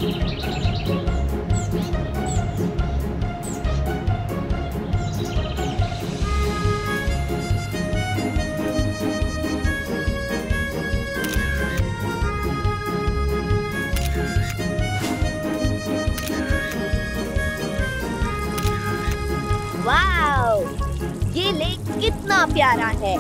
Wow, ये lake कितना प्यारा है।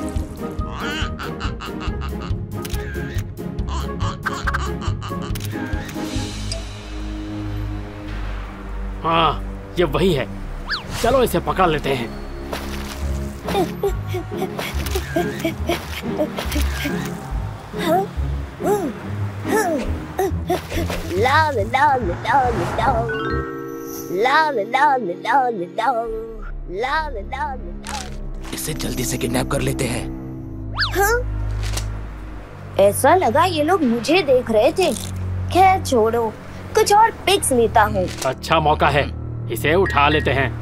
हाँ, ये वही है। चलो इसे पकड़ लेते हैं। ला ला ला ला ला ला ला ला ला ला ला ला। इसे जल्दी से किडनैप कर लेते हैं। हाँ? ऐसा लगा ये लोग मुझे देख रहे थे। खैर छोड़ो, कुछ और पिक्स लेता हूँ। अच्छा मौका है, इसे उठा लेते हैं।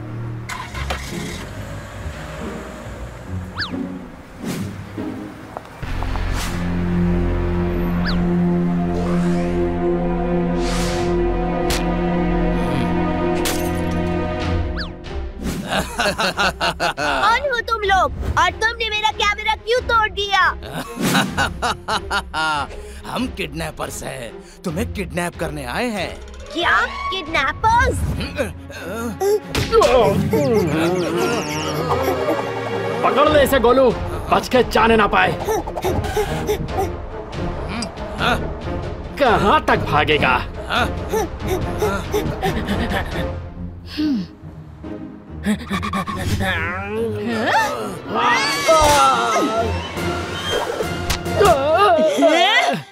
कौन हो तुम लोग और तुमने मेरा कैमरा क्यों तोड़ दिया? हम किडनैपर्स हैं, तुम्हें किडनैप करने आए हैं। क्या किडनैपर्स? पकड़ ले इसे गोलू, बच के जाने ना पाए। कहाँ तक भागेगा?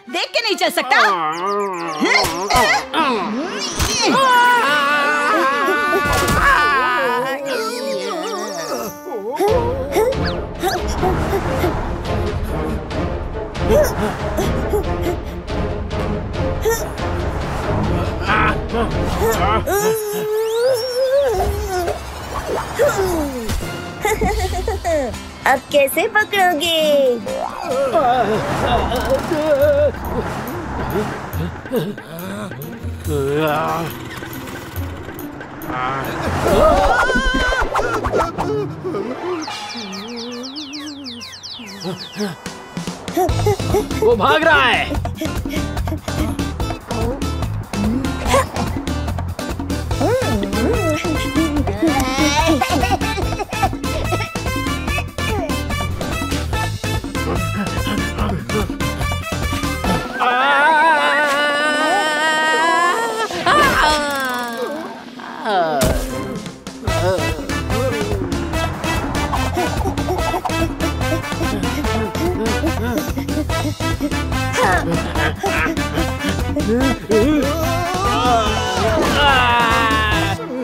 देख के नहीं चल सकता। अब कैसे पकड़ोगे? वो भाग रहा है।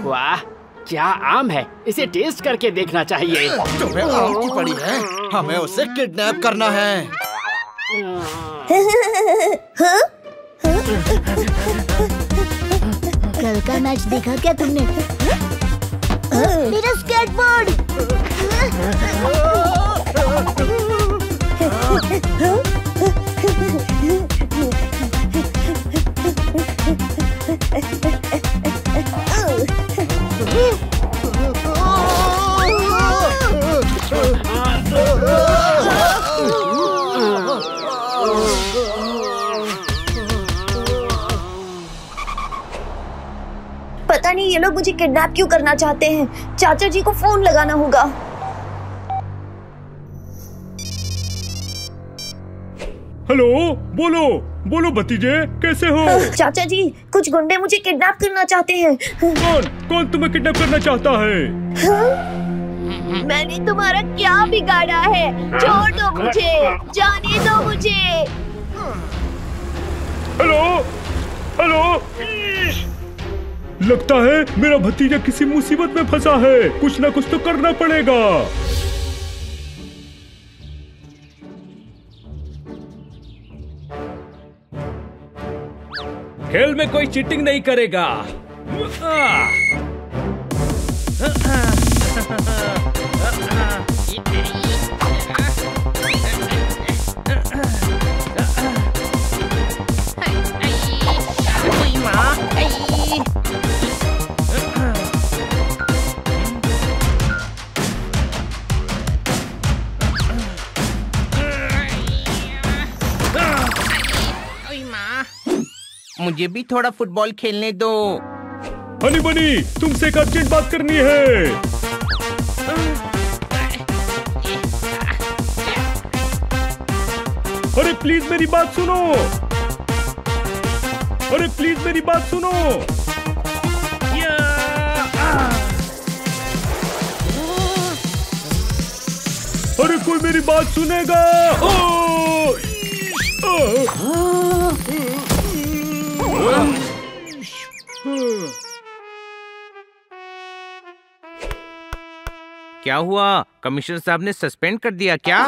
वाह, क्या आम है, इसे टेस्ट करके देखना चाहिए। तुम्हें आम की पड़ी है, हमें उसे किडनैप करना है। कल का मैच देखा क्या तुमने? मेरा स्केटबोर्ड। पता नहीं ये लोग मुझे किडनैप क्यों करना चाहते हैं। चाचा जी को फोन लगाना होगा। हेलो, बोलो बोलो भतीजे, कैसे हो? चाचा जी, कुछ गुंडे मुझे किडनैप करना चाहते हैं। कौन कौन तुम्हें किडनैप करना चाहता है? मैंने तुम्हारा क्या बिगाड़ा है? छोड़ दो मुझे, जाने दो मुझे। हेलो हेलो, लगता है मेरा भतीजा किसी मुसीबत में फंसा है। कुछ ना कुछ तो करना पड़ेगा। खेल में कोई चीटिंग नहीं करेगा। मुझे भी थोड़ा फुटबॉल खेलने दो। हनी बनी, तुमसे एक अर्जेंट बात करनी है। अरे प्लीज मेरी बात सुनो। अरे प्लीज मेरी बात सुनो। अरे कोई मेरी बात सुनेगा? क्या हुआ? कमिश्नर साहब ने सस्पेंड कर दिया क्या?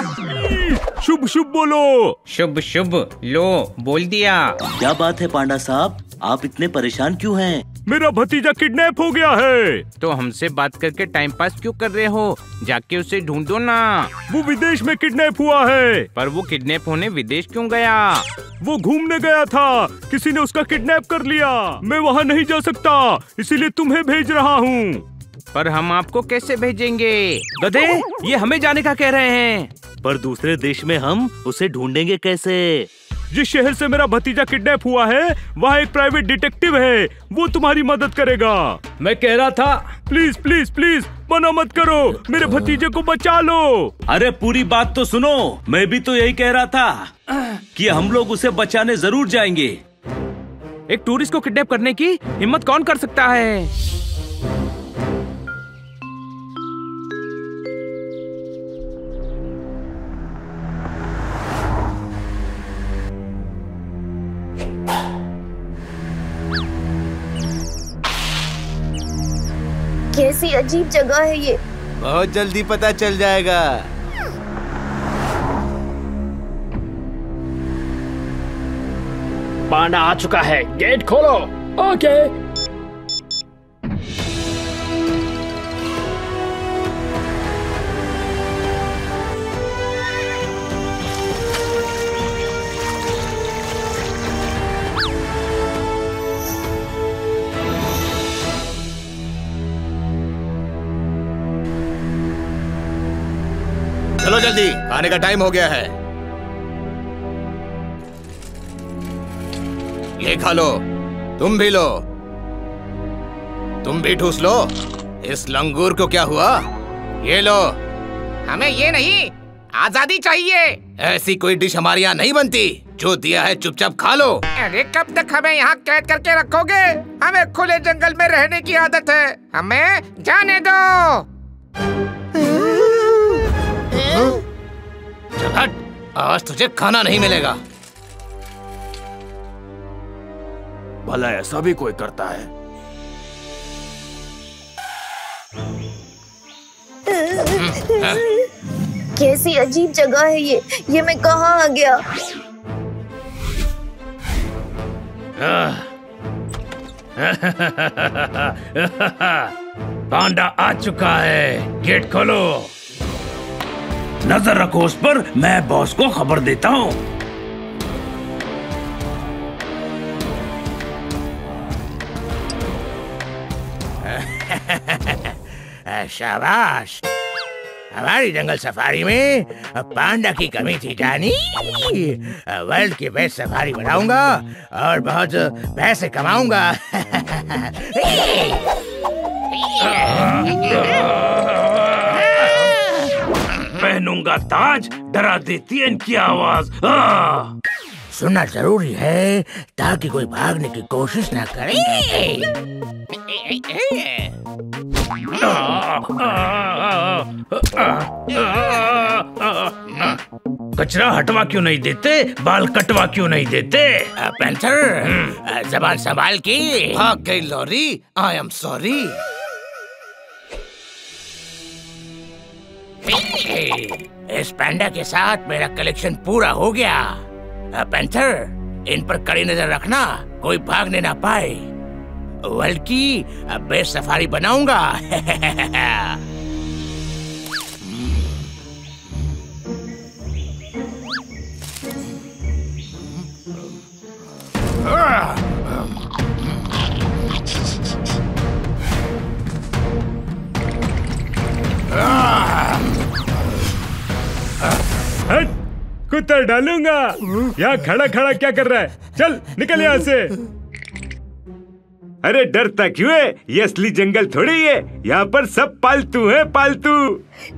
शुभ शुभ बोलो। शुभ शुभ लो बोल दिया। क्या बात है पांडा साहब, आप इतने परेशान क्यों हैं? मेरा भतीजा किडनैप हो गया है। तो हमसे बात करके टाइम पास क्यों कर रहे हो? जाके उसे ढूंढो ना। वो विदेश में किडनैप हुआ है। पर वो किडनैप होने विदेश क्यों गया? वो घूमने गया था, किसी ने उसका किडनैप कर लिया। मैं वहाँ नहीं जा सकता, इसीलिए तुम्हें भेज रहा हूँ। पर हम आपको कैसे भेजेंगे? गधे, ये हमें जाने का कह रहे हैं। पर दूसरे देश में हम उसे ढूंढेंगे कैसे? जिस शहर से मेरा भतीजा किडनैप हुआ है, वहाँ एक प्राइवेट डिटेक्टिव है, वो तुम्हारी मदद करेगा। मैं कह रहा था, प्लीज प्लीज प्लीज मना मत करो, मेरे भतीजे को बचा लो। अरे पूरी बात तो सुनो, मैं भी तो यही कह रहा था कि हम लोग उसे बचाने जरूर जाएंगे। एक टूरिस्ट को किडनैप करने की हिम्मत कौन कर सकता है? कैसी अजीब जगह है ये। बहुत जल्दी पता चल जाएगा। पांडा आ चुका है, गेट खोलो। ओके। चलो जल्दी, खाने का टाइम हो गया है। ये खा लो, तुम भी लो, तुम भी ठूस लो। इस लंगूर को क्या हुआ? ये लो। हमें ये नहीं, आजादी चाहिए। ऐसी कोई डिश हमारे यहाँ नहीं बनती। जो दिया है चुपचाप खा लो। अरे कब तक हमें यहाँ कैद करके रखोगे? हमें खुले जंगल में रहने की आदत है, हमें जाने दो। चल हट, आज तुझे खाना नहीं मिलेगा। भला ऐसा भी कोई करता है? कैसी अजीब जगह है ये मैं कहाँ आ गया? पांडा आ चुका है, गेट खोलो। नजर रखो उस पर, मैं बॉस को खबर देता हूँ। शाबाश, हमारी जंगल सफारी में पांडा की कमी थी जानी। वर्ल्ड की बेस्ट सफारी बनाऊंगा और बहुत पैसे कमाऊंगा। पहनूंगा ताज, डरा देती है इनकी आवाज। सुनना जरूरी है ताकि कोई भागने की कोशिश ना करे। कचरा हटवा क्यों नहीं देते? बाल कटवा क्यों नहीं देते? पेंथर, जबान संभाल के। भाग गई लॉरी, आई एम सॉरी। इस पैंडा के साथ मेरा कलेक्शन पूरा हो गया। पेंथर, इन पर कड़ी नजर रखना, कोई भागने ना पाए। वर्ल्ड की बेस्ट सफारी बनाऊंगा। कुत्ता डालूंगा। यहाँ खड़ा खड़ा क्या कर रहा है? चल निकल यहाँ से। अरे डरता क्यों है? ये असली जंगल थोड़ी है, यहाँ पर सब पालतू है, पालतू।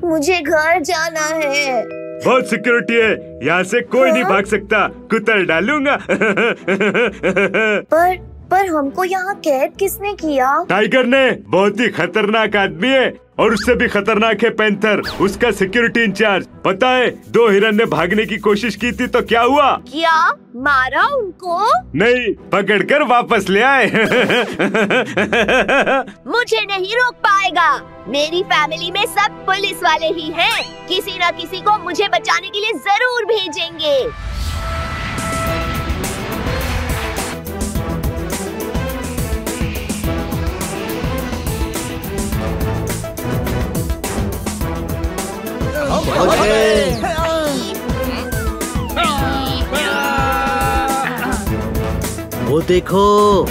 मुझे घर जाना है। बहुत सिक्योरिटी है, यहाँ से कोई नहीं भाग सकता, कुतर डालूंगा। पर हमको यहाँ कैद किसने किया? टाइगर ने, बहुत ही खतरनाक आदमी है और उससे भी खतरनाक है पैंथर, उसका सिक्योरिटी इंचार्ज। पता है 2 हिरन ने भागने की कोशिश की थी तो क्या हुआ? क्या मारा उनको? नहीं, पकड़कर वापस ले आए। मुझे नहीं रोक पाएगा। मेरी फैमिली में सब पुलिस वाले ही हैं। किसी न किसी को मुझे बचाने के लिए जरूर भेजेंगे। वो देखो,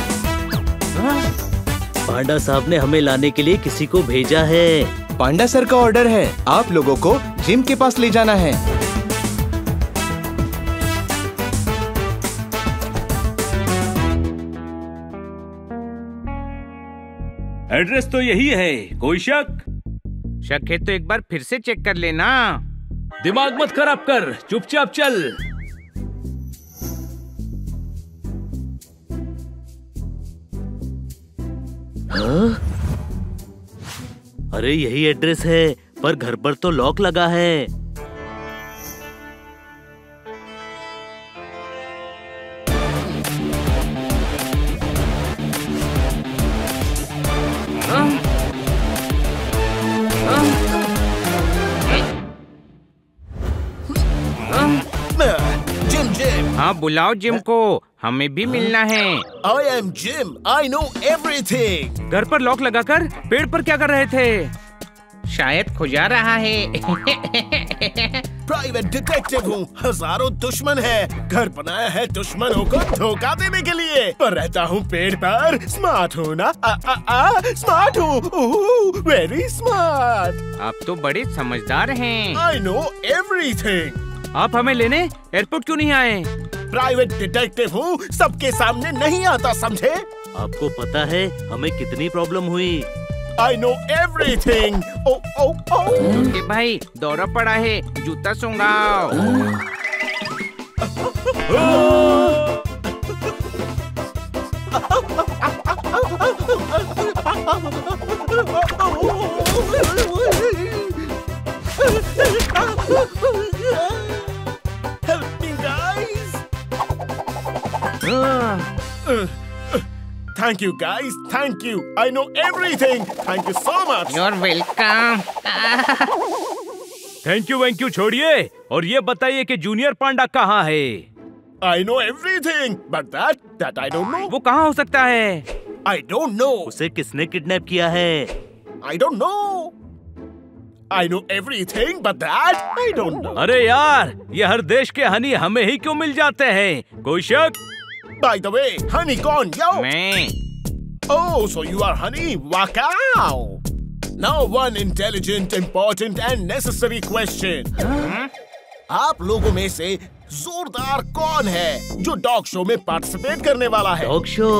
पांडा साहब ने हमें लाने के लिए किसी को भेजा है। पांडा सर का ऑर्डर है, आप लोगों को जिम के पास ले जाना है। एड्रेस तो यही है, कोई शक? शक है तो एक बार फिर से चेक कर लेना। दिमाग मत खराब कर, चुपचाप चल। हाँ? अरे यही एड्रेस है, पर घर पर तो लॉक लगा है। हाँ बुलाओ जिम को, हमें भी मिलना है। I am Jim. I know everything. घर पर लॉक लगाकर पेड़ पर क्या कर रहे थे? शायद खुजा रहा है। प्राइवेट डिटेक्टिव हूँ, हजारों दुश्मन है, घर बनाया है दुश्मनों को धोखा देने के लिए, पर रहता हूँ पेड़ पर। स्मार्ट हूँ ना? स्मार्ट हूँ, वेरी स्मार्ट। आप तो बड़े समझदार हैं। I know everything. आप हमें लेने एयरपोर्ट क्यों नहीं आए? प्राइवेट डिटेक्टिव हूँ, सबके सामने नहीं आता, समझे? आपको पता है हमें कितनी प्रॉब्लम हुई? I know everything. Oh. छोटे भाई दौरा पड़ा है, जूता सुंगाओ। Help me, guys. Thank you, guys. Thank you. I know everything. Thank you so much. You're welcome. Thank you छोड़िए और ये बताइए कि जूनियर पांडा कहाँ है? I know everything, but that I don't know. वो कहाँ हो सकता है? I don't know. उसे किसने किडनैप किया है? I don't know. I know everything, but that I don't know. अरे यार, ये हर देश के हनी हमें ही क्यों मिल जाते हैं? कोई शक? By the way, honey कौन? Yo. मैं। Oh, so you are honey? Wow. Now one intelligent, important and necessary question. आप लोगों में से जोरदार कौन है जो डॉग शो में पार्टिसिपेट करने वाला है? Dog show?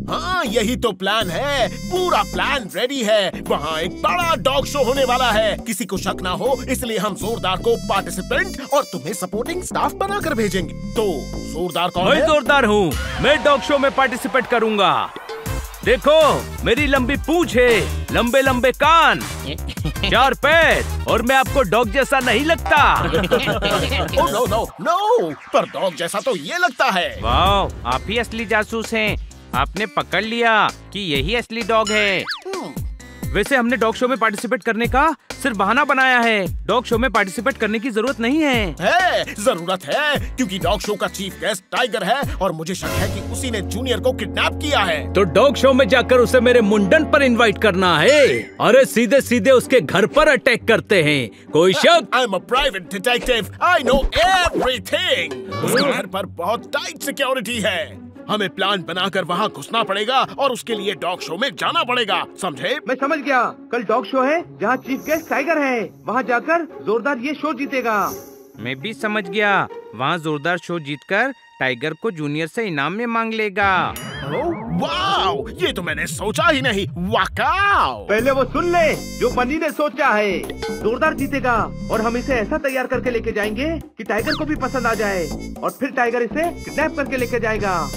हाँ, यही तो प्लान है। पूरा प्लान रेडी है। वहाँ एक बड़ा डॉग शो होने वाला है। किसी को शक ना हो, इसलिए हम जोरदार को पार्टिसिपेंट और तुम्हें सपोर्टिंग स्टाफ बनाकर भेजेंगे। तो जोरदार कौन है? मैं जोरदार हूँ। मैं डॉग शो में पार्टिसिपेट करूँगा। देखो, मेरी लंबी पूंछ है, लंबे लंबे कान, 4 पैर और मैं आपको डॉग जैसा नहीं लगता। नो, पर डॉग जैसा तो ये लगता है। वाह, आप ही असली जासूस हैं। आपने पकड़ लिया कि यही असली डॉग है। वैसे हमने डॉग शो में पार्टिसिपेट करने का सिर्फ बहाना बनाया है। डॉग शो में पार्टिसिपेट करने की जरूरत नहीं है। जरूरत है, क्योंकि डॉग शो का चीफ गेस्ट टाइगर है और मुझे शक है कि उसी ने जूनियर को किडनैप किया है। तो डॉग शो में जाकर उसे मेरे मुंडन पर इनवाइट करना है। अरे सीधे सीधे उसके घर पर अटैक करते हैं। कोई शक? I am a private detective, I know everything. उसके घर पर बहुत टाइट सिक्योरिटी है। हमें प्लान बनाकर वहाँ घुसना पड़ेगा और उसके लिए डॉग शो में जाना पड़ेगा, समझे? मैं समझ गया। कल डॉग शो है जहाँ चीफ गेस्ट टाइगर है। वहाँ जाकर जोरदार ये शो जीतेगा। मैं भी समझ गया। वहाँ जोरदार शो जीतकर टाइगर को जूनियर से इनाम में मांग लेगा। वाओ, ये तो मैंने सोचा ही नहीं। वाकाओ। पहले वो सुन ले जो बनी ने सोचा है। जोरदार जीतेगा और हम इसे ऐसा तैयार करके लेके जाएंगे कि टाइगर को भी पसंद आ जाए और फिर टाइगर इसे किडनैप करके लेके जाएगा।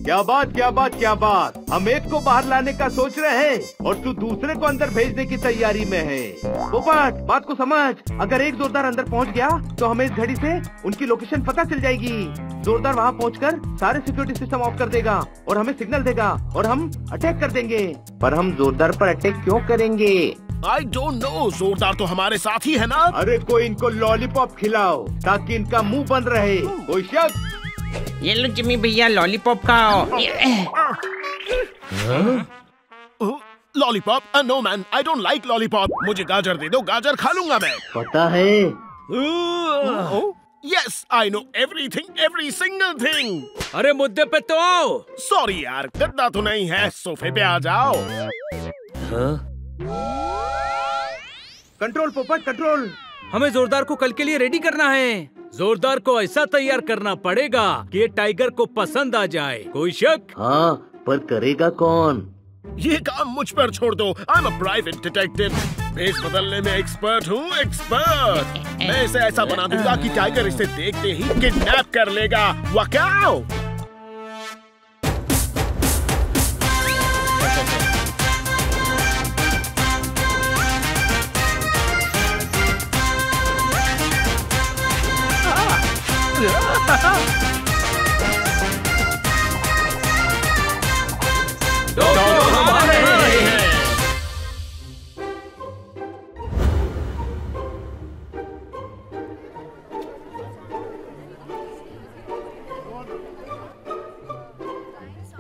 क्या बात, क्या बात, क्या बात। हम एक को बाहर लाने का सोच रहे हैं और तू दूसरे को अंदर भेजने की तैयारी में है। पोपट, बात को समझ। अगर एक जोरदार अंदर पहुंच गया तो हमें इस घड़ी से उनकी लोकेशन पता चल जाएगी। जोरदार वहां पहुंचकर सारे सिक्योरिटी सिस्टम ऑफ कर देगा और हमें सिग्नल देगा और हम अटैक कर देंगे। पर हम जोरदार पर अटैक क्यों करेंगे? I don't know, जोरदार तो हमारे साथ ही है ना। अरे कोई इनको लॉलीपॉप खिलाओ ताकि इनका मुंह बंद रहे। कोई शक? ये लो जिम्मी भैया, लॉलीपॉप खाओ। Lollipop? No man, I don't like lollipop. मुझे गाजर दे दो, गाजर खा लूंगा मैं। पता है? Yes, I know everything, every single thing. अरे मुद्दे पे तो आओ। सॉरी यार, गद्दा तो नहीं है, सोफे पे आ जाओ। कंट्रोल पोपट, कंट्रोल। हमें जोरदार को कल के लिए रेडी करना है। जोरदार को ऐसा तैयार करना पड़ेगा कि ये टाइगर को पसंद आ जाए। कोई शक? हाँ, पर करेगा कौन? ये काम मुझ पर छोड़ दो। I am a private detective. भेष बदलने में एक्सपर्ट हूँ, एक्सपर्ट। मैं इसे ऐसा बना दूंगा कि टाइगर इसे देखते ही किडनैप कर लेगा। वाकाओ।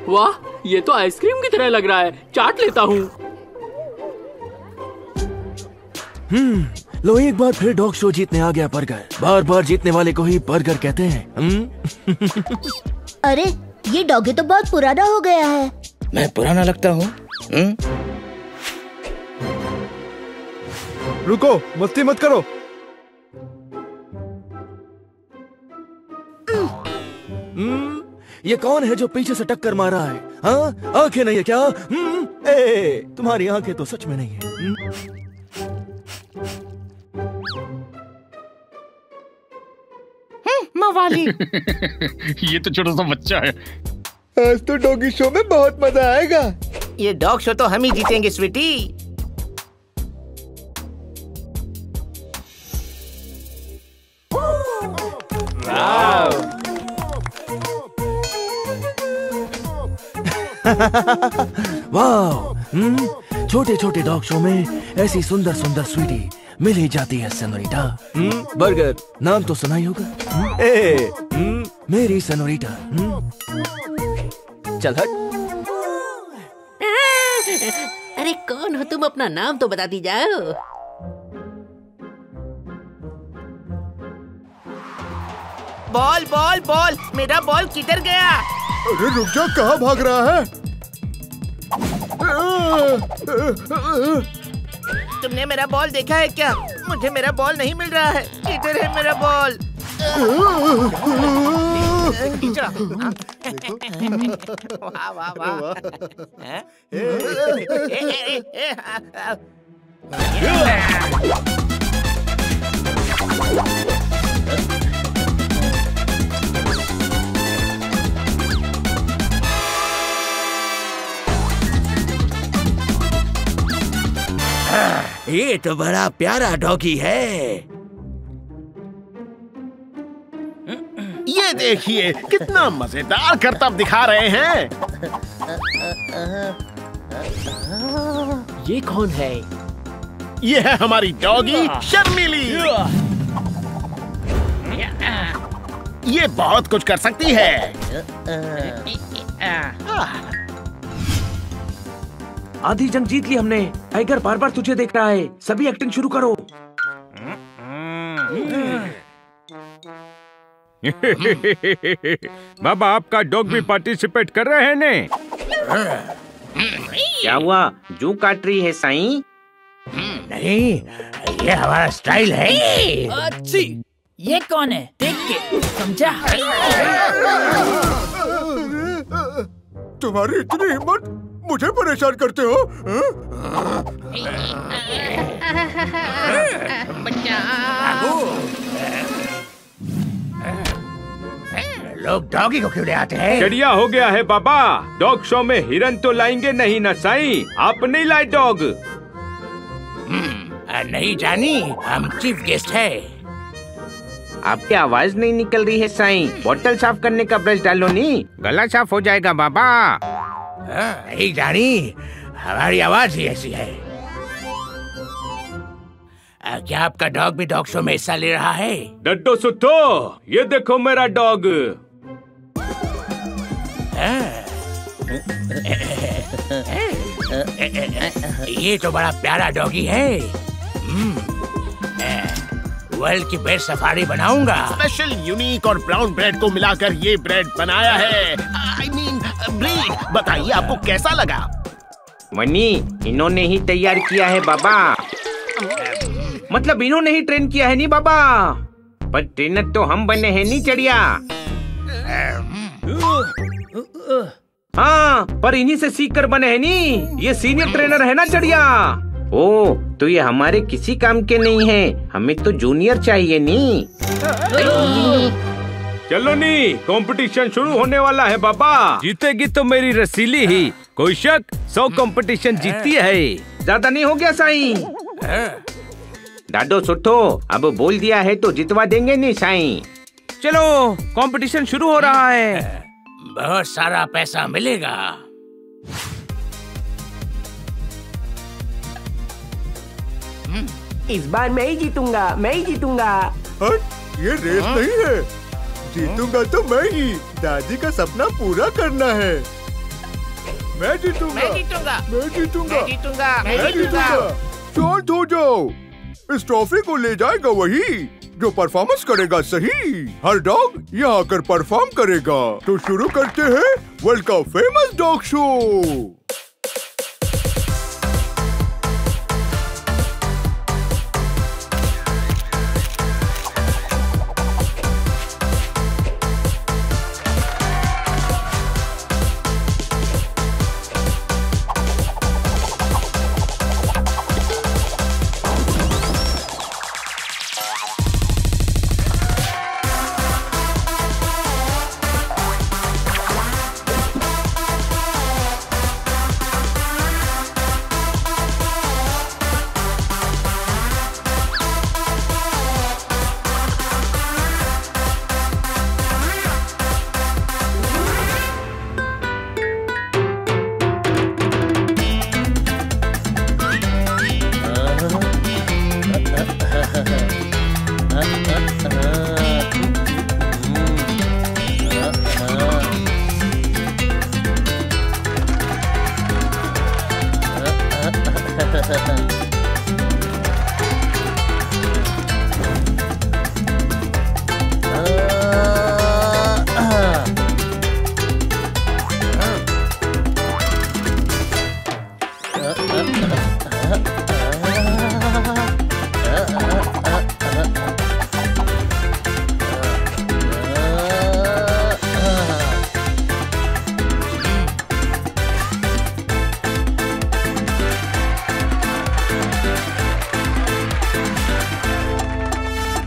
वाह, ये तो आइसक्रीम की तरह लग रहा है। चाट लेता हूँ। लो, एक बार फिर डॉग शो जीतने आ गया बर्गर। बार बार जीतने वाले को ही बर्गर कहते हैं। अरे, ये डॉगी तो बहुत पुराना हो गया है। मैं पुराना लगता हूँ? रुको, मस्ती मत करो। ये कौन है जो पीछे से टक्कर मार रहा है? हाँ, आंखें नहीं है क्या? ए, तुम्हारी आंखें तो सच में नहीं है। मवाली। ये तो छोटा सा बच्चा है। आज तो डॉगी शो में बहुत मजा आएगा। ये डॉग शो तो हम ही जीतेंगे स्वीटी। वाह, छोटे छोटे डॉग शो में ऐसी सुंदर सुंदर स्वीटी मिल ही जाती है सेनोरिटा। बर्गर नाम तो सुना ही होगा। मेरी सेनोरिटा। चल हट। अरे कौन हो तुम? अपना नाम तो बताती जाओ। बॉल बॉल बॉल, मेरा बॉल किधर गया? अरे रुक जा, कहाँ भाग रहा है? तुमने मेरा बॉल देखा है क्या? मुझे मेरा बॉल नहीं मिल रहा है। किधर है मेरा बॉल? वाह वाह वाह। ये तो बड़ा प्यारा डॉगी है। ये देखिए कितना मजेदार करतब दिखा रहे हैं। ये कौन है? ये है हमारी डॉगी शर्मिली। ये बहुत कुछ कर सकती है। आधी जंग जीत ली हमने। टाइगर बार बार तुझे देख रहा है। सभी एक्टिंग शुरू करो। बाबा, आपका डॉग भी पार्टिसिपेट कर रहे हैं ने? क्या हुआ? जू काट रही है साईं? नहीं, ये हमारा स्टाइल है। अच्छी। ये कौन है? देख के समझा। तुम्हारी इतनी हिम्मत, मुझे परेशान करते हो? लोग डॉगी को क्यों ले आते हैं? चिड़िया हो गया है बाबा। डॉग शो में हिरन तो लाएंगे नहीं ना साईं। आप नहीं लाए डॉग? नहीं जानी, हम चीफ गेस्ट है। आपकी आवाज नहीं निकल रही है साईं। बोतल साफ करने का ब्रश डालो नी, गला साफ हो जाएगा बाबा। नहीं जानी, हमारी आवाज ही ऐसी है। क्या आपका डॉग भी डॉग शो में हिस्सा ले रहा है? डड्डो सुट्टो, ये देखो मेरा डॉग। ये तो बड़ा प्यारा डॉगी है। वर्ल्ड की बेस्ट सफारी बनाऊंगा। स्पेशल यूनिक और ब्राउन ब्रेड को मिलाकर ये ब्रेड बनाया है। I mean, bread. बताइए आपको कैसा लगा? मनी, इन्होंने ही तैयार किया है बाबा। मतलब इन्होंने ही ट्रेन किया है नी बाबा। पर ट्रेनर तो हम बने हैं नी चिड़िया। हाँ, पर इन्हीं से सीख कर बने हैं नी। ये सीनियर ट्रेनर है ना चिड़िया। ओ, तो ये हमारे किसी काम के नहीं है। हमें तो जूनियर चाहिए नी। चलो नी, कंपटीशन शुरू होने वाला है बाबा। जीतेगी तो मेरी रसीली ही, कोई शक। 100 कंपटीशन जीतती है। ज्यादा नहीं हो गया साईं? डाडो सुट्ठो, अब बोल दिया है तो जितवा देंगे नी साईं। चलो, कंपटीशन शुरू हो रहा है। बहुत सारा पैसा मिलेगा। इस बार मैं ही जीतूंगा, मैं ही जीतूंगा। ये रेस नहीं है। जीतूंगा तो मैं ही। दादी का सपना पूरा करना है। मैं जीतूंगा, मैं जीतूंगा, मैं जीतूंगा, मैं जीतूंगा, मैं जीतूंगा। शांत हो जाओ। इस ट्रॉफी को ले जाएगा वही जो परफॉर्मेंस करेगा सही। हर डॉग यहाँ आकर परफॉर्म करेगा। तो शुरू करते हैं वर्ल्ड का famous dog show.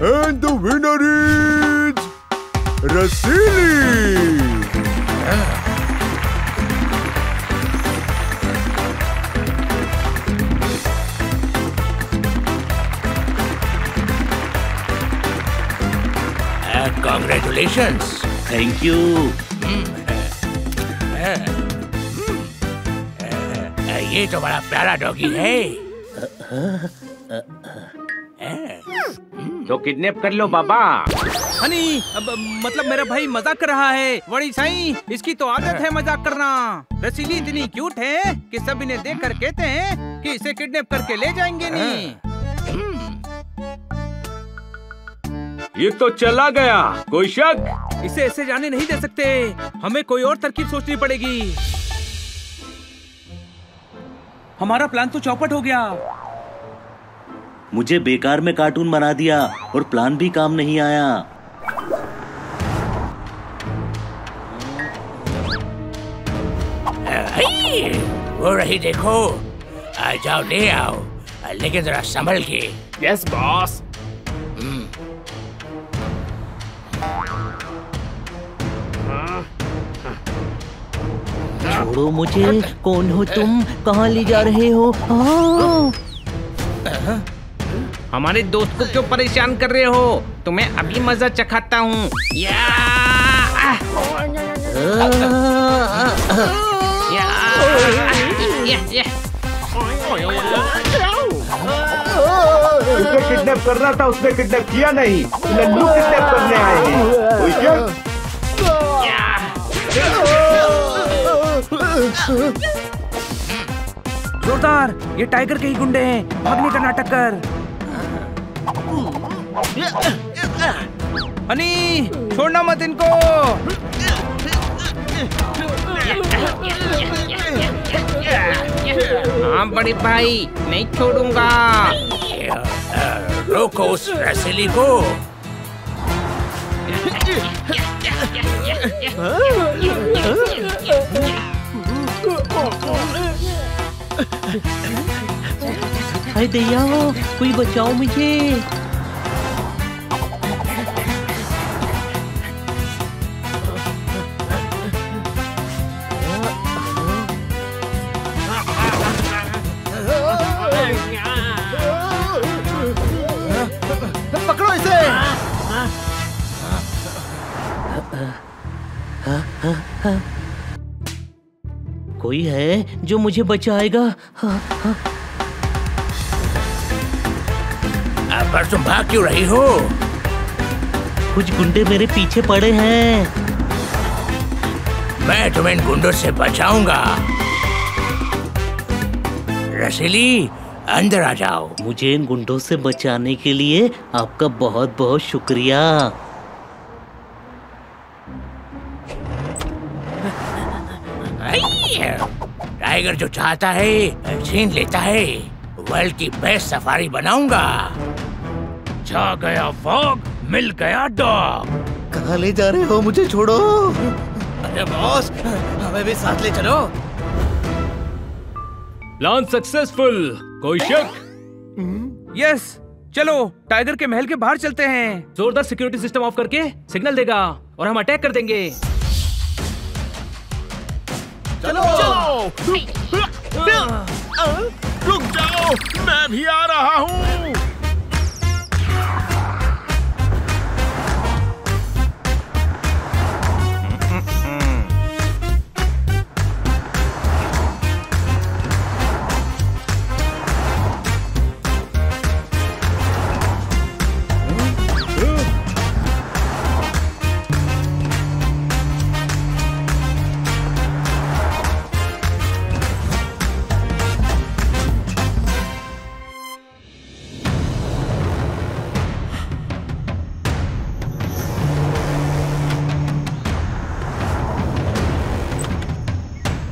And the winner is Rasili. Congratulations. Thank you. ये तो बड़ा प्यारा डॉगी है। तो किडनैप कर लो बाबा। हनी, अब मतलब मेरा भाई मजाक कर रहा है। बड़ी साईं, इसकी तो आदत है मजाक करना। रसीली इतनी क्यूट है कि सब इन्हें देख कर कहते हैं कि इसे किडनैप करके ले जाएंगे नहीं। ये तो चला गया, कोई शक? इसे ऐसे जाने नहीं दे सकते। हमें कोई और तरकीब सोचनी पड़ेगी। हमारा प्लान तो चौपट हो गया। मुझे बेकार में कार्टून बना दिया और प्लान भी काम नहीं आया। वो रही देखो। आ जाओ ले आओ, लेकिन जरा संभल के। Yes boss. छोड़ो मुझे, कौन हो तुम, कहाँ ले जा रहे हो? हमारे दोस्त को क्यों परेशान कर रहे हो? तुम्हें अभी मजा चखाता हूँ। उसे किडनैप करना था, उसने किडनैप किया नहीं। लल्लू किडनैप करने आए हैं। कोई क्या? जोरदार, ये टाइगर के ही गुंडे हैं। भागने का नाटक कर। हनी, छोड़ना मत इनको। हाँ बड़े भाई, नहीं छोड़ूंगा। रोको उस रसीली को। हाय दैया, कोई बचाओ मुझे। पकड़ो इसे। कोई है जो मुझे बचाएगा? पर तुम भाग क्यों रही हो? कुछ गुंडे मेरे पीछे पड़े हैं। मैं तुम्हें इन गुंडों से बचाऊंगा। रसीली, अंदर आ जाओ। मुझे इन गुंडों से बचाने के लिए आपका बहुत बहुत शुक्रिया। टाइगर जो चाहता है छीन लेता है। वर्ल्ड की बेस्ट सफारी बनाऊंगा। छा गया फॉग, मिल गया डॉग। कहाँ ले जा रहे हो? मुझे छोड़ो। अरे बॉस, हमें भी साथ ले चलो। प्लान सक्सेसफुल, कोई शक? यस, चलो टाइगर के महल के बाहर चलते हैं। जोरदार सिक्योरिटी सिस्टम ऑफ करके सिग्नल देगा और हम अटैक कर देंगे। चलो रुक जाओ, मैं भी आ रहा हूँ।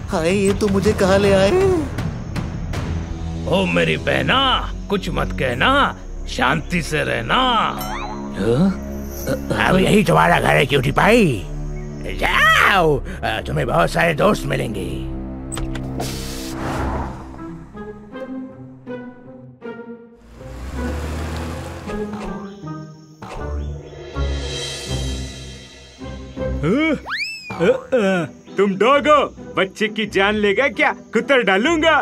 हाय, ये तो मुझे कहाँ ले आए? ओ मेरी बहना, कुछ मत कहना, शांति से रहना। अब यही तुम्हारा घर है क्यूटी पाई। जाओ, तुम्हें बहुत सारे दोस्त मिलेंगे। तुम डॉग हो, बच्चे की जान लेगा क्या? कुतर डालूंगा।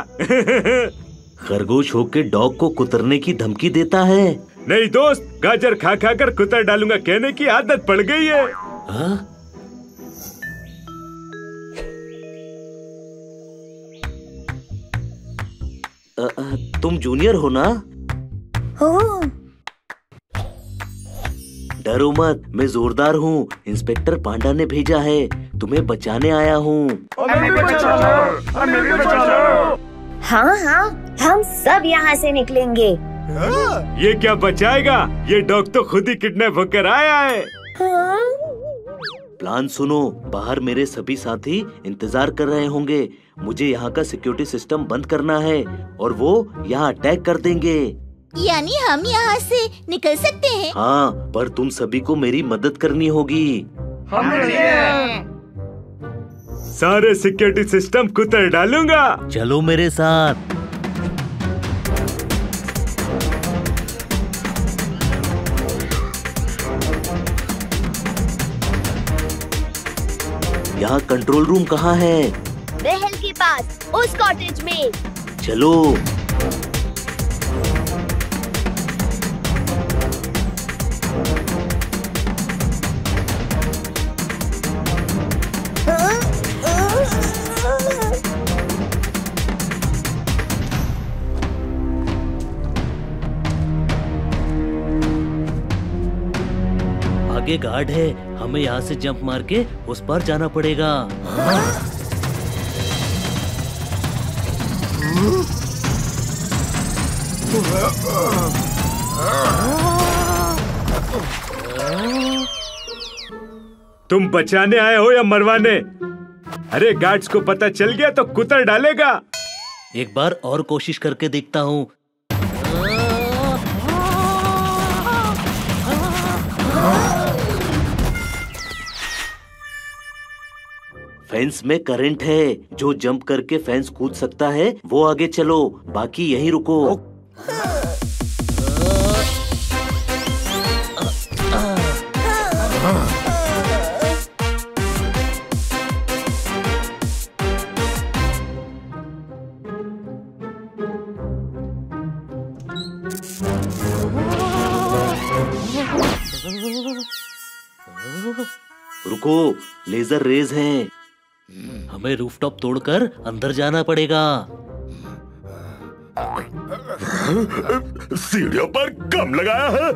खरगोश होके डॉग को कुतरने की धमकी देता है। नहीं दोस्त, गाजर खा खा कर कुतर डालूंगा कहने की आदत पड़ गई है। हाँ? तुम जूनियर हो ना? हो। डरो मत, मैं जोरदार हूँ। इंस्पेक्टर पांडा ने भेजा है, तुम्हें बचाने आया हूँ। हाँ हाँ, हम सब यहाँ से निकलेंगे। ये क्या बचाएगा? ये डॉग तो खुद ही किडनैप होकर आया है। हाँ? प्लान सुनो, बाहर मेरे सभी साथी इंतजार कर रहे होंगे। मुझे यहाँ का सिक्योरिटी सिस्टम बंद करना है और वो यहाँ अटैक कर देंगे। यानी हम यहाँ से निकल सकते हैं? हाँ, पर तुम सभी को मेरी मदद करनी होगी। सारे सिक्योरिटी सिस्टम कुतर डालूंगा। चलो मेरे साथ। यहाँ कंट्रोल रूम कहाँ है? महल के पास, उस कॉटेज में। चलो। आगे गार्ड है, हमें यहाँ से जंप मार के उस पार जाना पड़ेगा। तुम बचाने आए हो या मरवाने? अरे गार्ड्स को पता चल गया तो कुतर डालेगा। एक बार और कोशिश करके देखता हूँ। फेंस में करंट है, जो जंप करके फेंस कूद सकता है वो आगे चलो, बाकी यहीं रुको। रुको, लेजर रेज हैं। हमें रूफटॉप तोड़कर अंदर जाना पड़ेगा। सीढ़ियों पर कम लगाया है।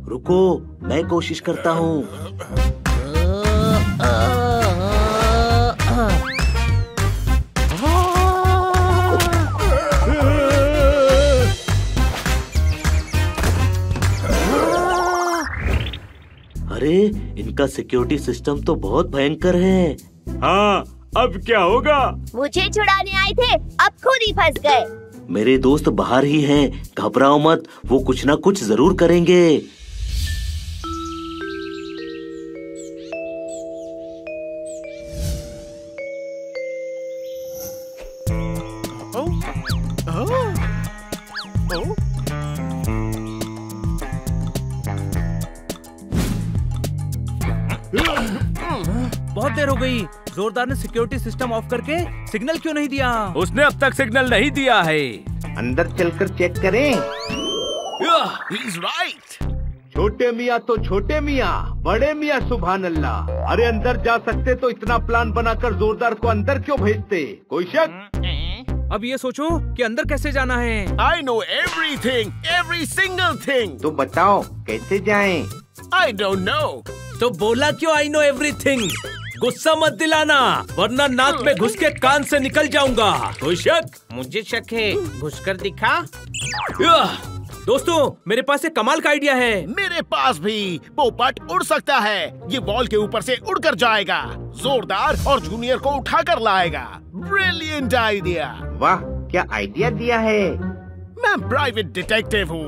रुको, मैं कोशिश करता हूँ। अरे, इनका सिक्योरिटी सिस्टम तो बहुत भयंकर है। हाँ, अब क्या होगा? मुझे छुड़ाने आए थे, अब खुद ही फंस गए। मेरे दोस्त बाहर ही हैं, घबराओ मत, वो कुछ ना कुछ जरूर करेंगे। बहुत देर हो गई। जोरदार ने सिक्योरिटी सिस्टम ऑफ करके सिग्नल क्यों नहीं दिया? उसने अब तक सिग्नल नहीं दिया है। अंदर चलकर चेक करें। He's right. छोटे मियाँ तो छोटे मियाँ, बड़े मियाँ सुभान अल्लाह। अरे अंदर जा सकते तो इतना प्लान बनाकर जोरदार को अंदर क्यों भेजते? कोई शक? अब ये सोचो कि अंदर कैसे जाना है। I know everything, every single thing. तो बताओ कैसे जाएं? I don't know. तो बोला क्यों I know everything? गुस्सा मत दिलाना, वरना नाक में घुस के कान से निकल जाऊंगा। कोई शक? मुझे शक है, घुसकर दिखा। दोस्तों, मेरे पास एक कमाल का आइडिया है। मेरे पास भी। पोपट उड़ सकता है, ये वॉल के ऊपर से उड़कर जाएगा, जोरदार और जूनियर को उठाकर लाएगा। Brilliant idea. वाह, क्या आइडिया दिया है। मैं प्राइवेट डिटेक्टिव हूँ,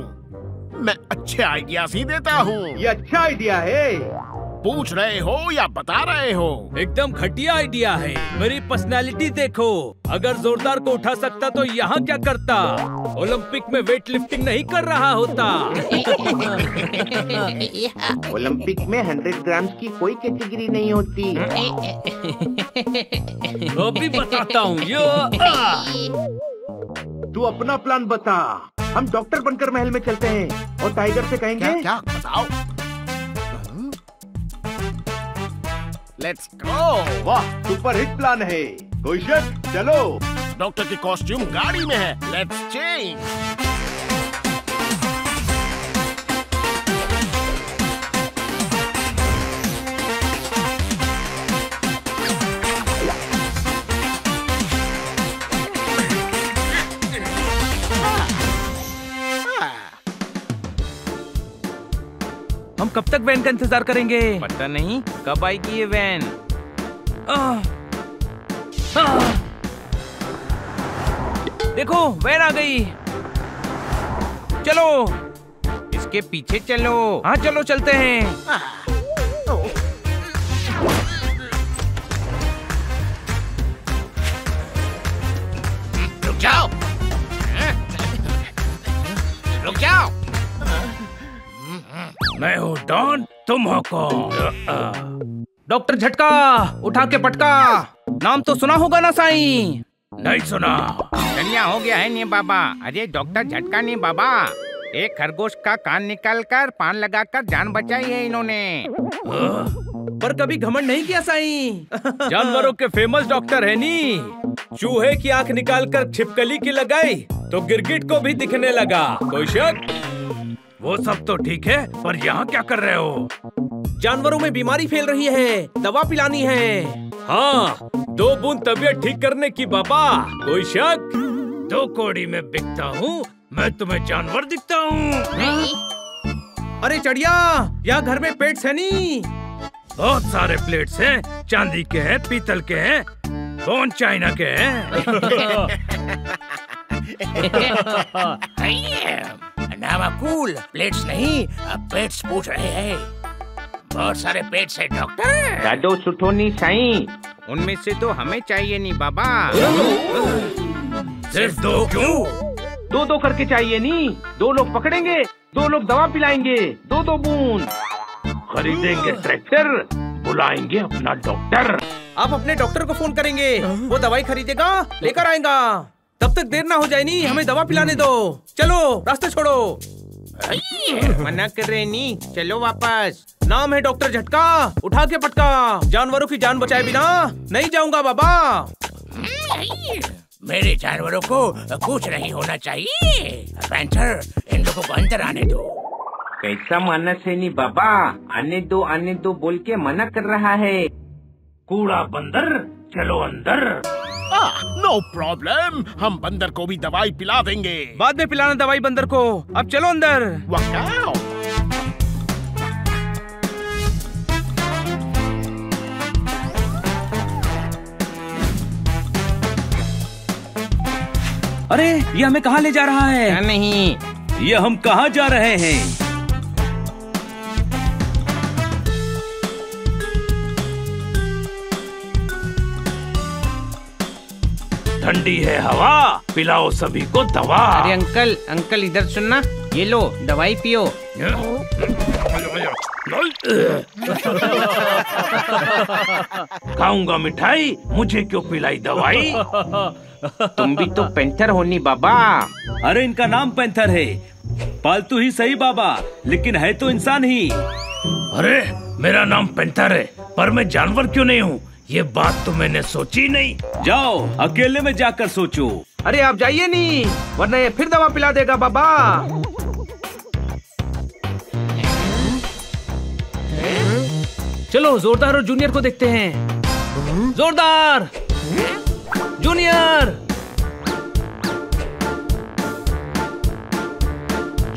मैं अच्छे आइडियाज ही देता हूँ। ये अच्छा आइडिया है। पूछ रहे हो या बता रहे हो? एकदम घटिया आइडिया है। मेरी पर्सनालिटी देखो, अगर जोरदार को उठा सकता तो यहाँ क्या करता? ओलंपिक में वेट लिफ्टिंग नहीं कर रहा होता। ओलंपिक में 100 ग्राम की कोई कैटेगरी नहीं होती। अभी बताता हूँ। तू अपना प्लान बता। हम डॉक्टर बनकर महल में चलते हैं और टाइगर से कहेंगे। क्या बताओ? Let's go. वाह, सुपर हिट प्लान है। कोई शक? चलो। डॉक्टर की कॉस्ट्यूम गाड़ी में है, लेट्स चेंज। हम कब तक वैन का इंतजार करेंगे? पता नहीं कब आएगी ये वैन। देखो, वैन आ गई। चलो इसके पीछे चलो। हाँ चलो चलते हैं। रुक जाओ, रुक जाओ। मैं हूँ डॉन, तुम हो कौन? डॉक्टर झटका, उठा के पटका। नाम तो सुना होगा ना साईं? नहीं सुना। धन्या हो गया है नहीं बाबा। अरे डॉक्टर झटका नहीं बाबा, एक खरगोश का कान निकालकर पान लगाकर जान बचाई है इन्होंने। पर कभी घमंड नहीं किया साईं। जानवरों के फेमस डॉक्टर है नी। चूहे की आंख निकालकर छिपकली की लगाई तो गिरगिट को भी दिखने लगा। कोई शक? वो सब तो ठीक है, पर यहाँ क्या कर रहे हो? जानवरों में बीमारी फैल रही है, दवा पिलानी है। हाँ, 2 बूंद तबीयत ठीक करने की बाबा। कोई शक? 2 कौड़ी में बिकता हूँ, मैं तुम्हें जानवर दिखता हूँ? अरे चढ़िया, यहाँ घर में पेट्स है नी। बहुत सारे प्लेट्स हैं, चांदी के हैं, पीतल के हैं, कौन चाइना के हैं? नामाकूल, प्लेट्स नहीं, पेट्स पूछ रहे हैं। बहुत सारे पेट्स है डॉक्टर। दादो सुठोनी साईं, उनमें से तो हमें चाहिए नहीं बाबा। सिर्फ 2 क्यों? 2-2 करके चाहिए नी। 2 लोग पकड़ेंगे, 2 लोग दवा पिलाएंगे। 2-2 बूंद। खरीदेंगे ट्रैक्टर, बुलाएंगे अपना डॉक्टर। आप अपने डॉक्टर को फोन करेंगे, वो दवाई खरीदेगा, लेकर आएगा। तब तक देर ना हो जाए नी, हमें दवा पिलाने दो। चलो रास्ते छोड़ो। मना कर रहे नी, चलो वापस। नाम है डॉक्टर झटका, उठा के पटका। जानवरों की जान बचाए बिना नहीं जाऊंगा बाबा। मेरे जानवरों को कुछ नहीं होना चाहिए। पैंथर, इन लोगों को अंदर आने दो। कैसा मानस है नी बाबा, आने दो बोल के मना कर रहा है। कूड़ा बंदर, चलो अंदर। नो प्रॉब्लम, हम बंदर को भी दवाई पिला देंगे। बाद में पिलाना दवाई बंदर को, अब चलो अंदर। वाओ। अरे ये हमें कहाँ ले जा रहा है? नहीं, ये हम कहाँ जा रहे हैं? ठंडी है हवा, पिलाओ सभी को दवा। अरे अंकल इधर सुनना, ये लो दवाई पियो। खाऊंगा मिठाई, मुझे क्यों पिलाई दवाई? तुम भी तो पैंथर होनी बाबा। अरे इनका नाम पैंथर है, पालतू ही सही बाबा, लेकिन है तो इंसान ही। अरे मेरा नाम पैंथर है, पर मैं जानवर क्यों नहीं हूँ? ये बात तो मैंने सोची नहीं। जाओ अकेले में जाकर सोचो। अरे आप जाइए नहीं, वरना ये फिर दवा पिला देगा बाबा। चलो जोरदार और जूनियर को देखते हैं। जोरदार, जूनियर,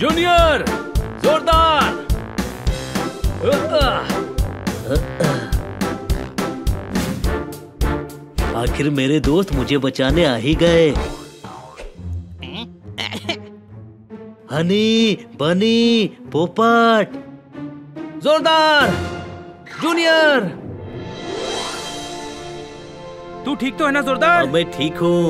जूनियर, जोरदार। आखिर मेरे दोस्त मुझे बचाने आ ही गए। हनी, बनी, पोपट। जोरदार, जूनियर। तू ठीक तो है ना जोरदार? मैं ठीक हूँ।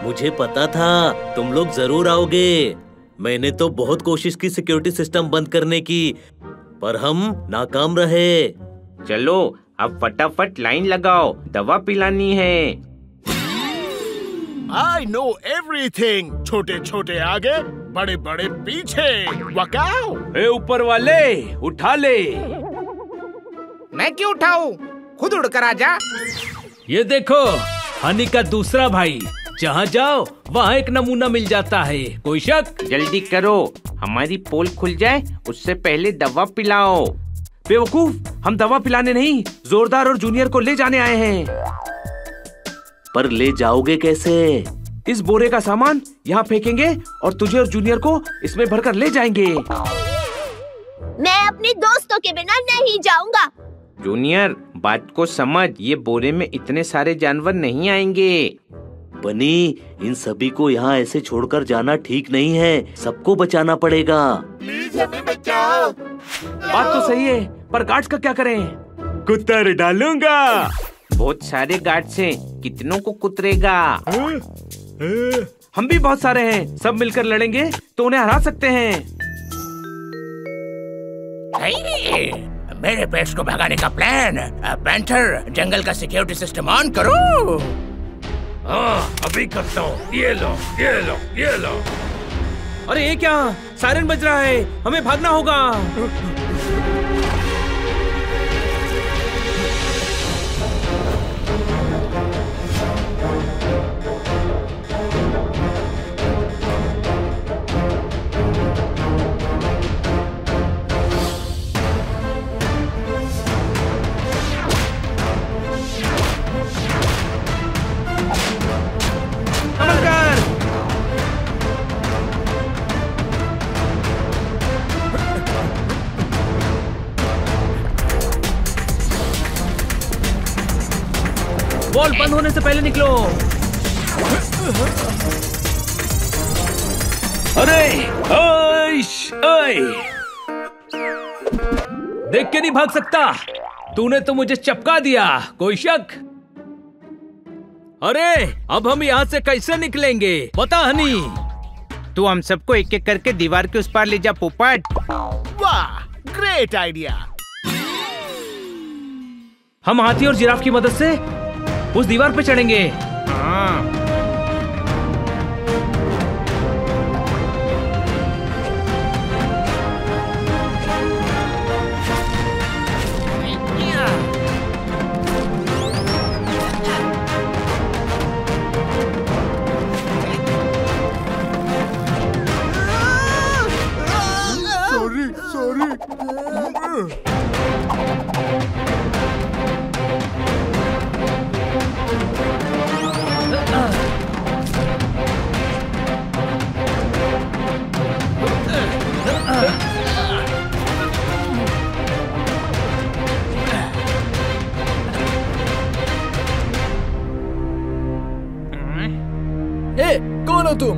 मुझे पता था तुम लोग जरूर आओगे। मैंने तो बहुत कोशिश की सिक्योरिटी सिस्टम बंद करने की, पर हम नाकाम रहे। चलो अब फटाफट लाइन लगाओ, दवा पिलानी है। I know everything. छोटे छोटे आगे, बड़े बड़े पीछे। वाकाओ। ए ऊपर वाले, उठा ले। मैं क्यों उठाऊं? खुद उड़कर आजा। ये देखो, हनी का दूसरा भाई। जहाँ जाओ वहाँ एक नमूना मिल जाता है। कोई शक? जल्दी करो, हमारी पोल खुल जाए उससे पहले दवा पिलाओ। बेवकूफ, हम दवा पिलाने नहीं, जोरदार और जूनियर को ले जाने आए हैं। पर ले जाओगे कैसे? इस बोरे का सामान यहाँ फेंकेंगे और तुझे और जूनियर को इसमें भरकर ले जाएंगे। मैं अपने दोस्तों के बिना नहीं जाऊंगा। जूनियर, बात को समझ, ये बोरे में इतने सारे जानवर नहीं आएंगे। बनी, इन सभी को यहाँ ऐसे छोड़कर जाना ठीक नहीं है। सबको बचाना पड़ेगा। प्लीज हमें बचाओ। बात तो सही है, पर गार्ड्स का क्या करें? कुतर डालूंगा। बहुत सारे गार्ड्स हैं, कितनों को कुतरेगा? हम भी बहुत सारे हैं, सब मिलकर लड़ेंगे तो उन्हें हरा सकते हैं। मेरे पेट्स को भगाने का प्लान। पैंथर, जंगल का सिक्योरिटी सिस्टम ऑन करो। हाँ, अभी करता हूँ। ये लो, ये लो, ये लो। अरे ये क्या? सायरन बज रहा है, हमें भागना होगा। बॉल बंद होने से पहले निकलो। अरे देख के नहीं भाग सकता, तूने तो मुझे चपका दिया। कोई शक? अरे अब हम यहाँ से कैसे निकलेंगे बता हनी। तू हम सबको एक एक करके दीवार के उस पार ले जा पोपट। वाह, ग्रेट आइडिया। हम हाथी और जिराफ की मदद से उस दीवार पे चढ़ेंगे। हाँ। सॉरी। कौन हो तुम?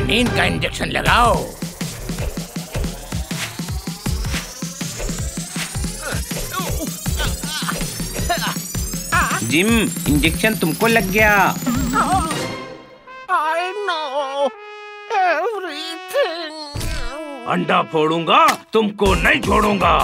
नींद का इंजेक्शन लगाओ। जिम, इंजेक्शन तुमको लग गया। I know everything. अंडा फोड़ूंगा, तुमको नहीं छोड़ूंगा।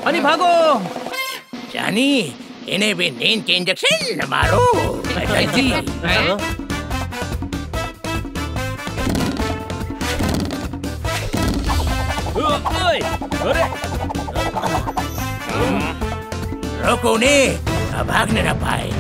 हनी भागो। जानी, इन्हें भी नींद के इंजेक्शन मारो जल्दी। रोको उन्हें, भागने न पाए।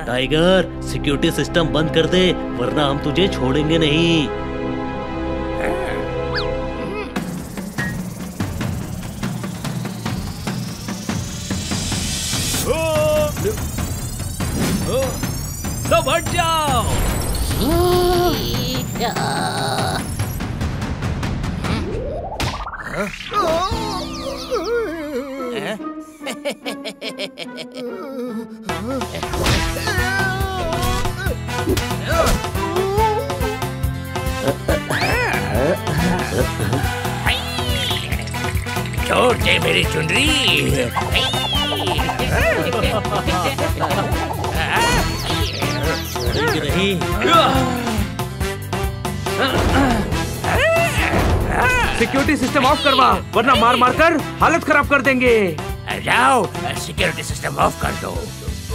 टाइगर, सिक्योरिटी सिस्टम बंद कर दे, वरना हम तुझे छोड़ेंगे नहीं। सब हट जाओ। छोड़ दे मेरी चुनरी। नहीं। सिक्योरिटी सिस्टम ऑफ करवा, वरना मार मार कर हालत खराब कर देंगे। जाओ सिक्योरिटी सिस्टम ऑफ कर दो।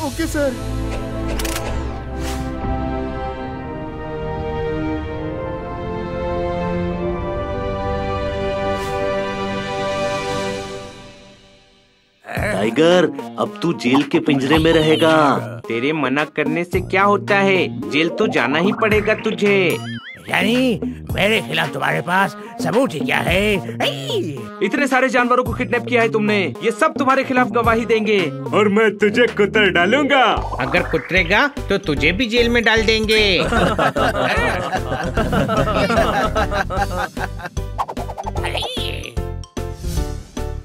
Okay sir. टाइगर, अब तू जेल के पिंजरे में रहेगा। तेरे मना करने से क्या होता है, जेल तो जाना ही पड़ेगा तुझे। यानी मेरे खिलाफ तुम्हारे पास सबूत ही क्या है? इतने सारे जानवरों को किडनैप किया है तुमने, ये सब तुम्हारे खिलाफ गवाही देंगे। और मैं तुझे कुतर डालूंगा। अगर कुतरेगा तो तुझे भी जेल में डाल देंगे।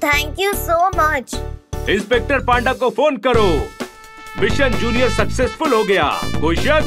Thank you so much. Inspector Panda को फोन करो। मिशन जूनियर सक्सेसफुल हो गया। कोई शक?